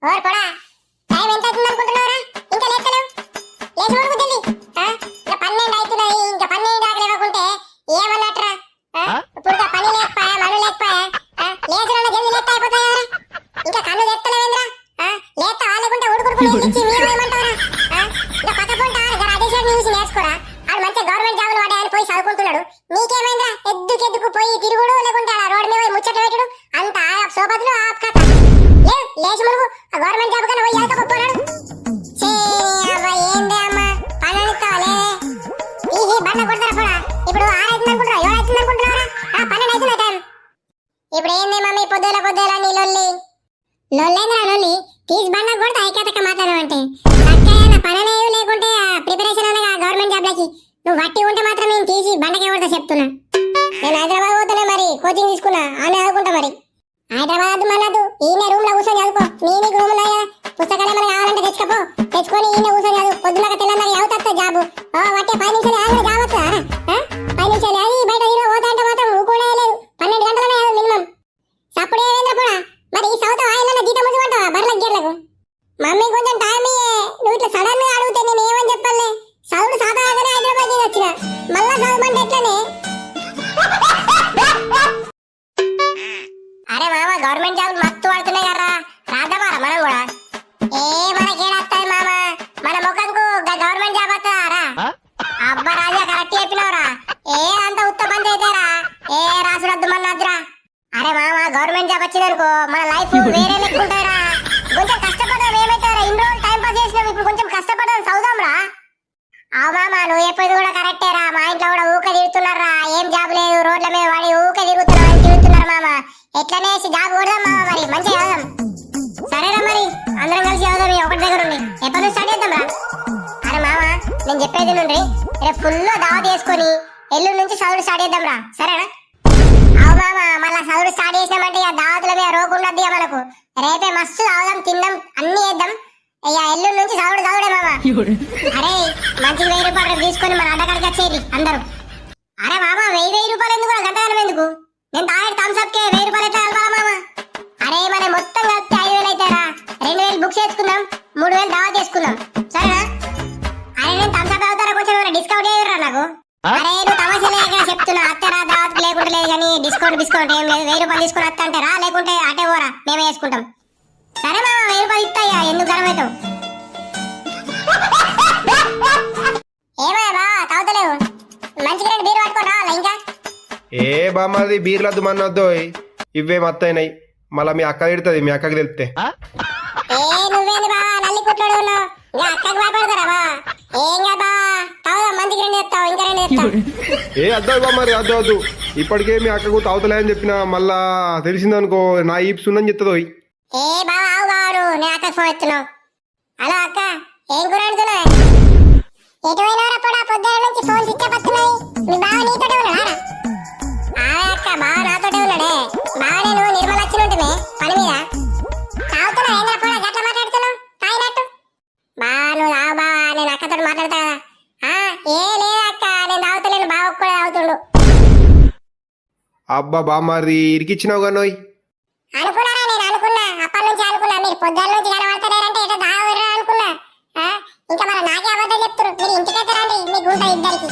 Or కొడా time ఎంత అవుతుంది అనుకుంటున్నారా? ఇంకా లేస్తలేవు. లేచి వరకు జల్ది. ఇంకా 12 అవుతున్నాయి. ఇంకా 12 దాకా లేవకుంటే ఏమన్నట్రా? ఇప్పుడు పని లేకపోయా, మను లేకపోయా, లేచిన జల్ది లేస్తే అయిపోతాయి. ఇంకా కన్ను తెత్తలేవేంద్రా? లేస్తా లేకుంటే ఉడుకుడుకుని ఇచ్చి మీరేమంటారా? ఇంకా పక్క పొంట అదేశాన్ని చూసి నేర్చుకోరా. ఆడు మంచిగా గవర్నమెంట్ జాబులు వాడాయని పోయి చదువుకుంటున్నాడు. నీకేమైందిరా? ఎద్దుకెద్దుకు పోయి తిరుగుడు లేకుంటే రోడ్డు మీద పోయి ముచ్చట పెట్టుడు అంత సోపతులు ఆ కథ. లేచి మునుగు ఆ గవర్నమెంట్ జాబ్ కన్నా పోయి ఎలకపోతున్నాడు. ఏందే అమ్మా పనులుస్తావా లేదే? ఈ బండ కొడతారా కూడా? ఇప్పుడు 6 అవుతుంది అనుకుంటున్నా, 7 అవుతుంది అనుకుంటున్నారా? 12 అవుతుంది టైం. ఇప్పుడు ఏంది మమ్మీ పొద్దుల నీ లొల్లి? లొల్లేంద్రా లొల్లి? తీసి బండ కొడతా ఐక్యతక్క మాట్లాడడం అంటే అక్కయ్య పనులేవు లేకుంటే ప్రిపరేషన్ అనగా గవర్నమెంట్ జాబ్లకి నువ్వు వట్టి ఉంటే మాత్రం నేను తీసి బండకే కొడతా చెప్తున్నా. నేను హైదరాబాద్ పోతున్నా, మరి కోచింగ్ తీసుకున్నా ఆమె చదువుకుంటా. మరి హైదరాబాద్ మనదు ఈయన రూమ్ లో కూర్చొని చదువుకో. నీకు రూమ్ లో పుస్తకాలు ఏమైనా కావాలంటే తెచ్చుకోపో, తెచ్చుకొని ఈయన కూర్చొని చదువు. పొద్దునక తెల్లందాక అవుతా జాబు వట్టే 10 నిమిషాలు ఆగి జాబ్ వస్తుందా? 10 నిమిషాలు అది బయట హీరో పోతా అంటే మాత్రం కూడా లేదు. 12 గంటలనే మినిమం. సప్పుడు ఏమైందా కూడా? మరి ఈ సౌత ఆయన జీతం ముద్దుమంటావా బర్లకు గేర్లకు? మమ్మీ కొంచెం టైం ఇయ్యే. నువ్వు ఇట్లా సడన్ గా అడిగితే నేను ఏమని చెప్పాలి? చదువుడు సాధారణంగానే హైదరాబాద్ వచ్చిన మళ్ళా చదవమంటే ఎట్లనే? అరే మామ గవర్నమెంట్ జాబ్ మస్తు పడుతున్నాయి కదా, రాద్దామారా మనం కూడా? మనకేడొస్తాయి మామ, మన ముఖంకు గవర్నమెంట్ జాబ్ వస్తుందారా? అబ్బా రాజా కరెక్ట్ చెప్పినవరా. అంత ఉత్త పని చేద్దారా? రాసుడద్దు మన్నద్దురా. అరే మామ గవర్నమెంట్ జాబ్ వచ్చిందనుకో మన లైఫ్ వేరే లెక్కుంటారా. కొంచెం కష్టపడదాం. ఏమైతారా ఇన్ని రోజులు టైం పాస్ చేసినావు, ఇప్పుడు కొంచెం కష్టపడదాం చదువుదాం రా. మామ నువ్వు చెప్పేది కూడా కరెక్టేరా. మా ఇంట్లో కూడా ఊక తిరుగుతున్నారా, ఏం జాబ్ లేదు, రోడ్ల మీద వాడి ఊక తిరుగుతున్నారు మామ. ఎట్లనే జాబ్ కొడదాం మామ, మరి మంచిగా చదువుదాం. సరేరా మరి అందరం కలిసి చదువుదాం. ఒకటి దగ్గర ఉండి ఎప్పటి నుంచి స్టార్ట్ చేద్దాం రా? అరే మామ నేను చెప్పేది నుండి రేపు ఫుల్ దావత్ చేసుకొని ఎల్లుండి నుంచి చదువు స్టార్ట్ చేద్దాం రా, సరేనా? అవు మామ మళ్ళా చదువు స్టార్ట్ చేసినామంటే ఇక దావతుల మీద రోగుండద్ది మనకు. రేపే మస్తు చదువుదాం, తిందాం, అన్ని చేద్దాం. ఇక ఎల్లుండి నుంచి చదువుడే మామ. అరే మంచిగా 1000 రూపాయలు తీసుకొని మన అడ్డకాడికి వచ్చేది అందరూ. అరే మామ 1000 రూపాయలు ఎందుకు, గంటగానం ఎందుకు? నేను తాగేది థమ్స్అప్ కే 1000 రూపాయలు ఎట్లా కలపాలా మామ? అరే మన మొత్తం కలిపితే 5000 అవుతారా? 2000 బుక్ చేసుకుందాం, 3000 దావత్ చేసుకుందాం, సరేనా? అరే నేను థమ్స్అప్ అవుతారా, కొంచెం డిస్కౌంట్ చేయరా నాకు? అరే నువ్వు తమాషలే చెప్తున్నా. అత్తరా దావత్ లేకుంటే లేదు కానీ డిస్కౌంట్ ఏం లేదు. 1000 రూపాయలు తీసుకుని వస్తా అంటారా, లేకుంటే అటే పోరా మేమే వేసుకుంటాం. సరే మామ 1000 రూపాయలు ఇస్తాయా, ఎందుకు గరం అవుతావు? ఏమయ్యా బా తాగుతలేవు? మంచిగా 2 బీరు పట్టుకొని రావాలా ఇంకా? బామ్మది బీర్లద్దు మన్నొద్దు, ఇవే మత్తయినాయి. మళ్ళా మీ అక్క తిడుతుంది, మీ అక్కకి తెలిస్తే. నువ్వేంది బా నల్లి కుట్టాడు ఉన్నావు? ఇంకా అక్కకి భయపడతారా బా? ఏం బా తాగుదాం, మంచిగా 2 చెప్తావు, ఇంకా 2 చెప్తావు. అద్దు బామ్మారి అద్దు. ఇప్పటికే మీ అక్కకు తాగుతలే అని చెప్పిన, మళ్ళా తెలిసిందనుకో నా ఈప్స్ ఉందని చెప్తుంది. బావ ఆవు కావారు, నేను అక్కకి ఫోన్ ఎత్తున్నావు. హలో అక్క ఏం కూర వండుతున్నావు? ఎటువైనా కూడా పొద్దున నుంచి ఫోన్ స్విచ్ ఆఫ్ వస్తున్నాయి. మీ బావ నీతోటే ఉన్నాడా? అక్క బావ నాతోటే ఉన్నాడే. బావ నేను నిర్మల వచ్చి ఉంటుమే పని మీద. తాగుతున్నా ఏంద్రా కూడా గట్ల మాట్లాడుతున్నావు తాగినట్టు? బా నువ్వు తాగు బావా, నేను అక్కతో మాట్లాడతా కదా. ఏ లేదు అక్క నేను తాగుతలేను, బావ కూడా తాగుతుండు. అబ్బా బామ్మారి ఇరికిచ్చినావు కన్నోయ్. అనుకున్నారా? నేను అనుకున్నా, అప్పటి నుంచి అనుకున్నా మీరు పొద్దున్న నుంచి కనబడతారంటే ఎటో తాగరా అనుకున్నా. ఇంకా మరి నాకే అబద్ధం చెప్తారు. మీరు ఇంటికైతే రండి, మీకు ఉంటాయి ఇద్దరికి.